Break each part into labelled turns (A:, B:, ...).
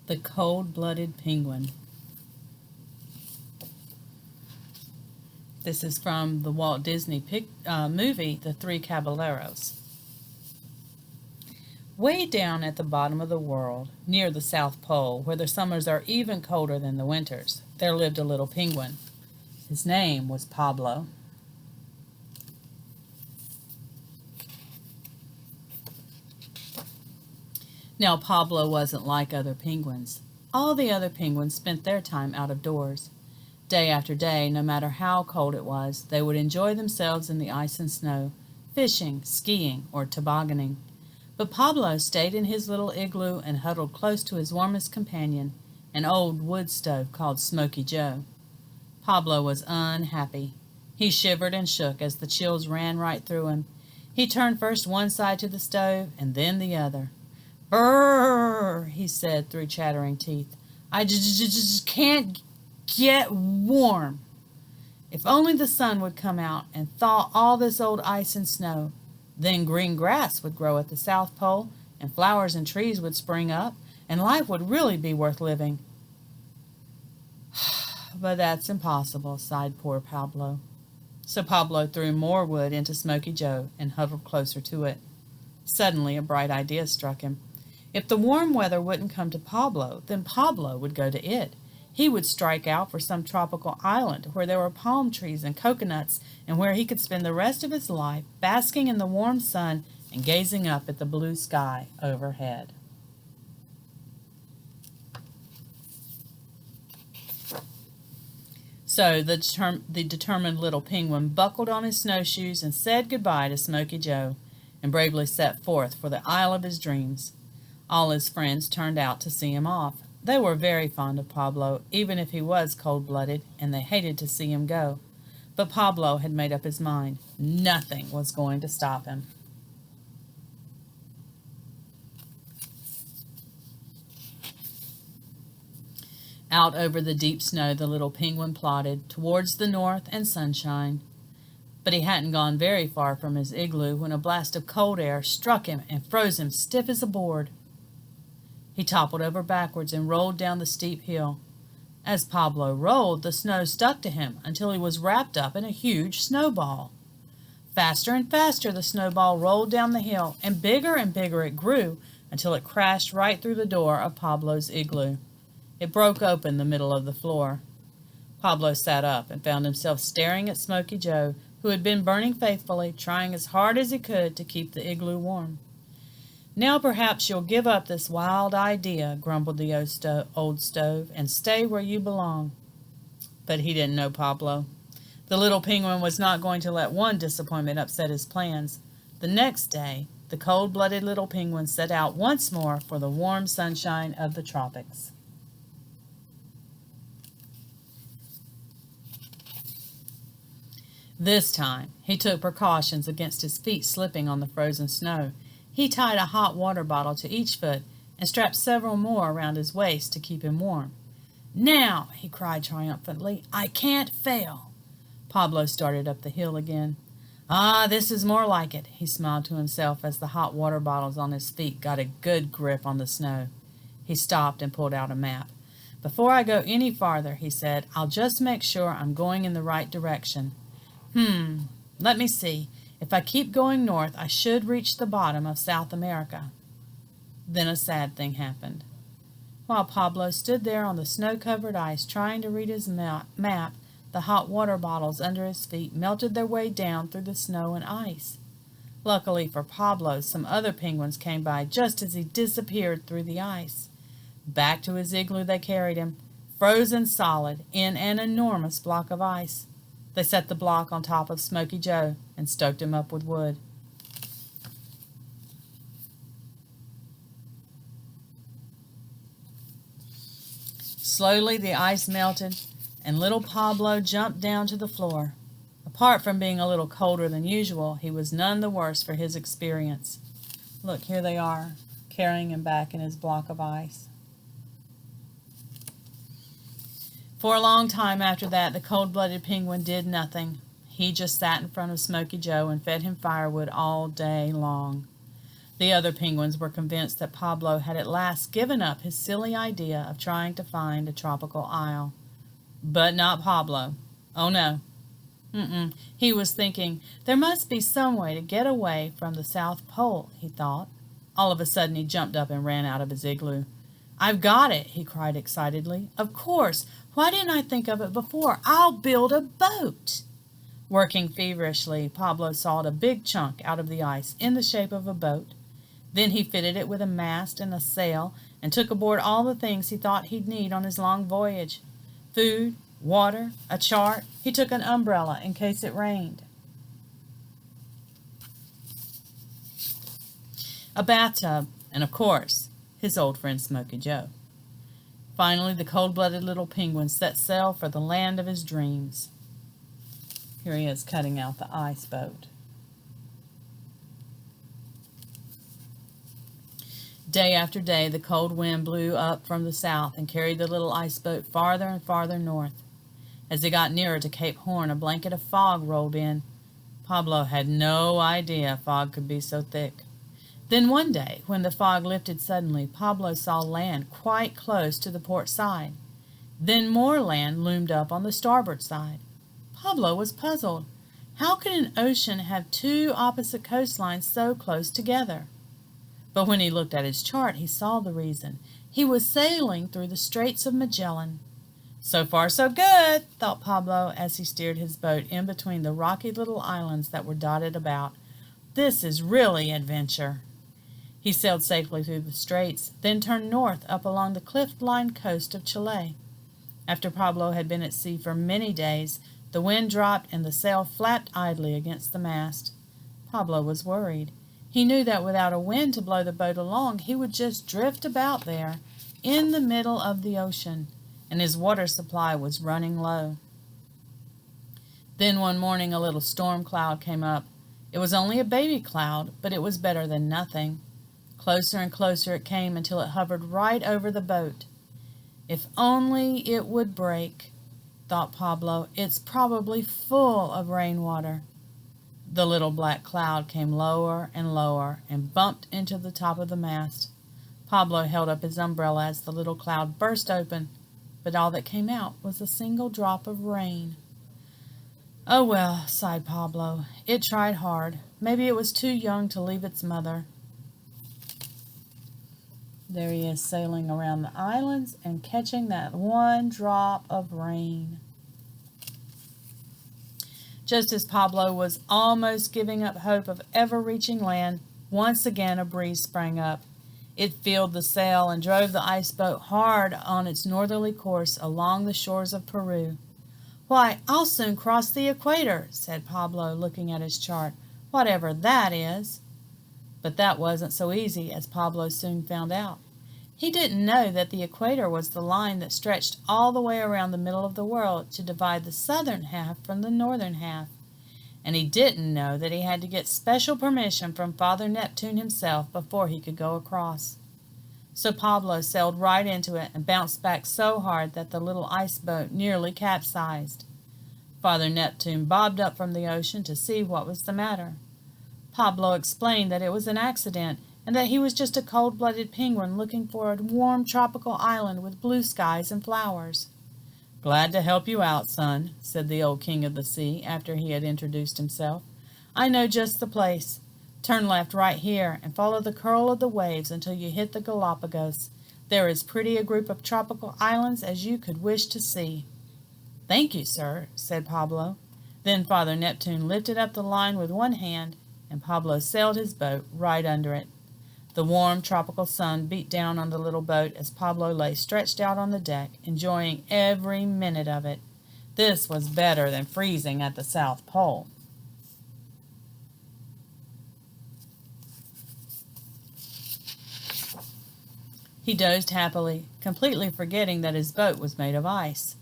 A: The Cold-Blooded Penguin. This is from the Walt Disney movie, The Three Caballeros. Way down at the bottom of the world, near the South Pole, where the summers are even colder than the winters, there lived a little penguin. His name was Pablo. Now, Pablo wasn't like other penguins. All the other penguins spent their time out of doors. Day after day, no matter how cold it was, they would enjoy themselves in the ice and snow, fishing, skiing, or tobogganing. But Pablo stayed in his little igloo and huddled close to his warmest companion, an old wood stove called Smoky Joe. Pablo was unhappy. He shivered and shook as the chills ran right through him. He turned first one side to the stove and then the other. "Brrr," he said through chattering teeth. "I just can't get warm. If only the sun would come out and thaw all this old ice and snow. Then green grass would grow at the South Pole, and flowers and trees would spring up, and life would really be worth living." "But that's impossible," sighed poor Pablo. So Pablo threw more wood into Smoky Joe and huddled closer to it. Suddenly a bright idea struck him. If the warm weather wouldn't come to Pablo, then Pablo would go to it. He would strike out for some tropical island where there were palm trees and coconuts, and where he could spend the rest of his life basking in the warm sun and gazing up at the blue sky overhead. So the determined little penguin buckled on his snowshoes and said goodbye to Smoky Joe, and bravely set forth for the isle of his dreams. All his friends turned out to see him off. They were very fond of Pablo, even if he was cold-blooded, and they hated to see him go. But Pablo had made up his mind. Nothing was going to stop him. Out over the deep snow the little penguin plodded, towards the north and sunshine. But he hadn't gone very far from his igloo when a blast of cold air struck him and froze him stiff as a board. He toppled over backwards and rolled down the steep hill. As Pablo rolled, the snow stuck to him until he was wrapped up in a huge snowball. Faster and faster the snowball rolled down the hill, and bigger it grew until it crashed right through the door of Pablo's igloo. It broke open the middle of the floor. Pablo sat up and found himself staring at Smoky Joe, who had been burning faithfully, trying as hard as he could to keep the igloo warm. "Now perhaps you'll give up this wild idea," grumbled the old stove, "and stay where you belong." But he didn't know Pablo. The little penguin was not going to let one disappointment upset his plans. The next day, the cold-blooded little penguin set out once more for the warm sunshine of the tropics. This time, he took precautions against his feet slipping on the frozen snow. He tied a hot water bottle to each foot and strapped several more around his waist to keep him warm. "Now," he cried triumphantly, "I can't fail." Pablo started up the hill again. "Ah, this is more like it," he smiled to himself as the hot water bottles on his feet got a good grip on the snow. He stopped and pulled out a map. "Before I go any farther," he said, "I'll just make sure I'm going in the right direction. Let me see. If I keep going north, I should reach the bottom of South America." Then a sad thing happened. While Pablo stood there on the snow-covered ice trying to read his map, the hot water bottles under his feet melted their way down through the snow and ice. Luckily for Pablo, some other penguins came by just as he disappeared through the ice. Back to his igloo they carried him, frozen solid in an enormous block of ice. They set the block on top of Smoky Joe and stoked him up with wood. Slowly the ice melted, and little Pablo jumped down to the floor. Apart from being a little colder than usual, he was none the worse for his experience. Look, here they are, carrying him back in his block of ice. For a long time after that, the cold-blooded penguin did nothing. He just sat in front of Smoky Joe and fed him firewood all day long. The other penguins were convinced that Pablo had at last given up his silly idea of trying to find a tropical isle. But not Pablo. Oh no. He was thinking, there must be some way to get away from the South Pole, he thought. All of a sudden he jumped up and ran out of his igloo. I've got it, he cried excitedly. Of course. Why didn't I think of it before? I'll build a boat. Working feverishly, Pablo sawed a big chunk out of the ice in the shape of a boat. Then he fitted it with a mast and a sail and took aboard all the things he thought he'd need on his long voyage. Food, water, a chart. He took an umbrella in case it rained. A bathtub, and of course, his old friend Smokey Joe. Finally, the cold-blooded little penguin set sail for the land of his dreams. Here he is cutting out the ice boat. Day after day, the cold wind blew up from the south and carried the little ice boat farther and farther north. As they got nearer to Cape Horn, a blanket of fog rolled in. Pablo had no idea fog could be so thick. Then one day, when the fog lifted suddenly, Pablo saw land quite close to the port side. Then more land loomed up on the starboard side. Pablo was puzzled. How could an ocean have two opposite coastlines so close together? But when he looked at his chart, he saw the reason. He was sailing through the Straits of Magellan. So far, so good, thought Pablo as he steered his boat in between the rocky little islands that were dotted about. This is really adventure. He sailed safely through the straits, then turned north up along the cliff-lined coast of Chile. After Pablo had been at sea for many days, the wind dropped and the sail flapped idly against the mast. Pablo was worried. He knew that without a wind to blow the boat along, he would just drift about there in the middle of the ocean, and his water supply was running low. Then one morning a little storm cloud came up. It was only a baby cloud, but it was better than nothing. Closer and closer it came until it hovered right over the boat. If only it would break, thought Pablo. It's probably full of rainwater. The little black cloud came lower and lower and bumped into the top of the mast. Pablo held up his umbrella as the little cloud burst open, but all that came out was a single drop of rain. Oh well, sighed Pablo. It tried hard. Maybe it was too young to leave its mother. There he is sailing around the islands and catching that one drop of rain. Just as Pablo was almost giving up hope of ever reaching land, once again a breeze sprang up. It filled the sail and drove the ice boat hard on its northerly course along the shores of Peru. Why, I'll soon cross the equator, said Pablo, looking at his chart, whatever that is. But that wasn't so easy, as Pablo soon found out. He didn't know that the equator was the line that stretched all the way around the middle of the world to divide the southern half from the northern half. And he didn't know that he had to get special permission from Father Neptune himself before he could go across. So Pablo sailed right into it and bounced back so hard that the little ice boat nearly capsized. Father Neptune bobbed up from the ocean to see what was the matter. Pablo explained that it was an accident and that he was just a cold-blooded penguin looking for a warm tropical island with blue skies and flowers. Glad to help you out, son, said the old king of the sea after he had introduced himself. I know just the place. Turn left right here and follow the curl of the waves until you hit the Galapagos. They're as pretty a group of tropical islands as you could wish to see. Thank you, sir, said Pablo. Then Father Neptune lifted up the line with one hand, and Pablo sailed his boat right under it. The warm tropical sun beat down on the little boat as Pablo lay stretched out on the deck, enjoying every minute of it. This was better than freezing at the South Pole. He dozed happily, completely forgetting that his boat was made of ice.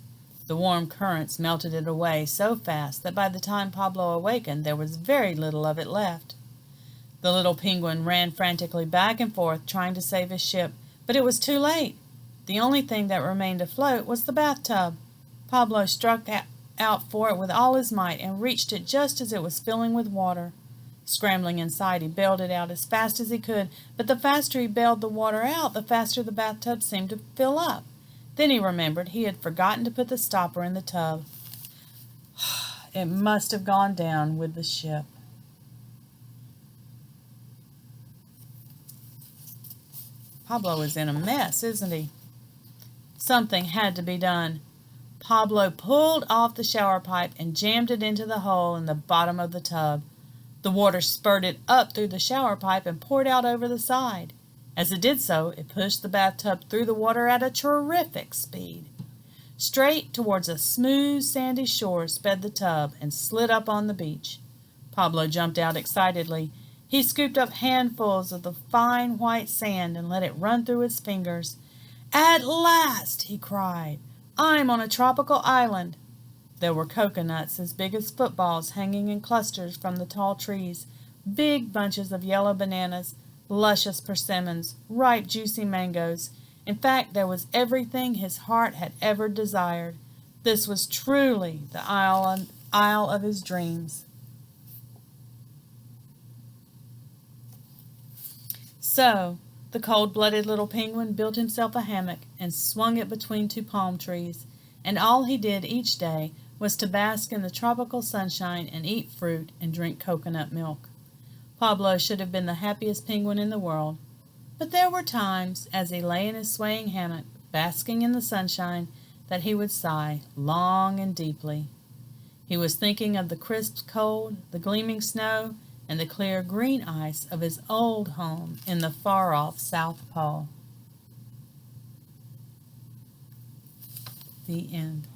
A: The warm currents melted it away so fast that by the time Pablo awakened, there was very little of it left. The little penguin ran frantically back and forth, trying to save his ship, but it was too late. The only thing that remained afloat was the bathtub. Pablo struck out for it with all his might and reached it just as it was filling with water. Scrambling inside, he bailed it out as fast as he could, but the faster he bailed the water out, the faster the bathtub seemed to fill up. Then he remembered he had forgotten to put the stopper in the tub. It must have gone down with the ship. Pablo is in a mess, isn't he? Something had to be done. Pablo pulled off the shower pipe and jammed it into the hole in the bottom of the tub. The water spurted up through the shower pipe and poured out over the side. As it did so, it pushed the bathtub through the water at a terrific speed. Straight towards a smooth, sandy shore sped the tub and slid up on the beach. Pablo jumped out excitedly. He scooped up handfuls of the fine white sand and let it run through his fingers. "At last!" he cried. "I'm on a tropical island." There were coconuts as big as footballs hanging in clusters from the tall trees, big bunches of yellow bananas, luscious persimmons, ripe juicy mangoes. In fact, there was everything his heart had ever desired. This was truly the isle of his dreams. So, the cold-blooded little penguin built himself a hammock and swung it between two palm trees, and all he did each day was to bask in the tropical sunshine and eat fruit and drink coconut milk. Pablo should have been the happiest penguin in the world, but there were times, as he lay in his swaying hammock, basking in the sunshine, that he would sigh long and deeply. He was thinking of the crisp cold, the gleaming snow, and the clear green ice of his old home in the far-off South Pole. The end.